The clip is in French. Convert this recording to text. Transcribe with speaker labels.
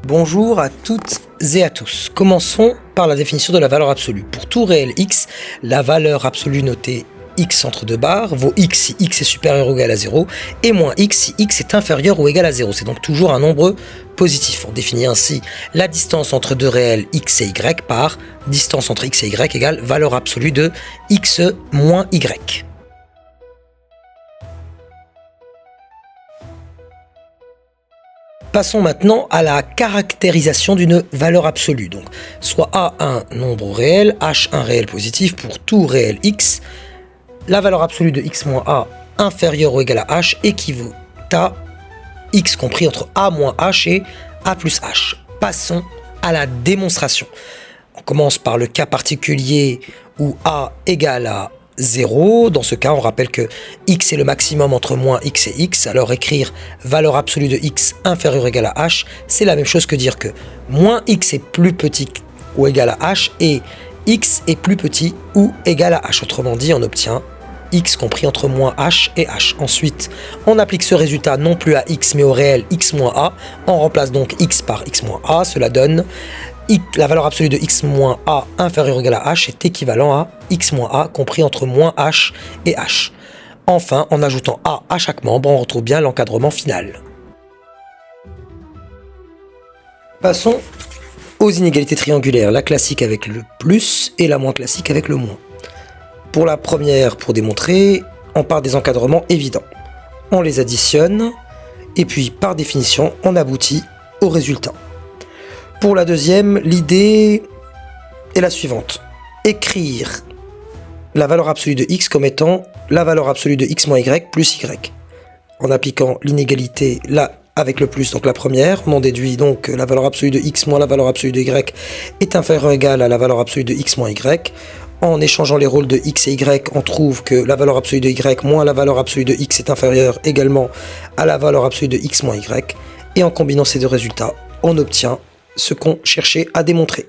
Speaker 1: Bonjour à toutes et à tous. Commençons par la définition de la valeur absolue. Pour tout réel x, la valeur absolue notée x entre deux barres vaut x si x est supérieur ou égal à 0 et moins x si x est inférieur ou égal à 0. C'est donc toujours un nombre positif. On définit ainsi la distance entre deux réels x et y par distance entre x et y égale valeur absolue de x moins y. Passons maintenant à la caractérisation d'une valeur absolue. Donc, soit A un nombre réel, H un réel positif pour tout réel x, la valeur absolue de x moins A inférieure ou égale à H équivaut à x compris entre A moins H et A plus H. Passons à la démonstration. On commence par le cas particulier où A égale à 0. Dans ce cas, on rappelle que x est le maximum entre moins x et x. Alors écrire valeur absolue de x inférieure ou égale à h, c'est la même chose que dire que moins x est plus petit ou égal à h et x est plus petit ou égal à h. Autrement dit, on obtient x compris entre moins h et h. Ensuite, on applique ce résultat non plus à x mais au réel x moins a. On remplace donc x par x moins a. Cela donne la valeur absolue de x moins a inférieure ou égale à h est équivalent à x moins a compris entre moins h et h. Enfin, en ajoutant a à chaque membre, on retrouve bien l'encadrement final. Passons aux inégalités triangulaires, la classique avec le plus et la moins classique avec le moins. Pour la première, pour démontrer, on part des encadrements évidents. On les additionne et puis par définition, on aboutit au résultat. Pour la deuxième, l'idée est la suivante. Écrire la valeur absolue de x comme étant la valeur absolue de x moins y plus y. En appliquant l'inégalité là avec le plus, donc la première, on en déduit donc que la valeur absolue de x moins la valeur absolue de y est inférieure ou égale à la valeur absolue de x moins y. En échangeant les rôles de x et y, on trouve que la valeur absolue de y moins la valeur absolue de x est inférieure également à la valeur absolue de x moins y. Et en combinant ces deux résultats, on obtient ce qu'on cherchait à démontrer.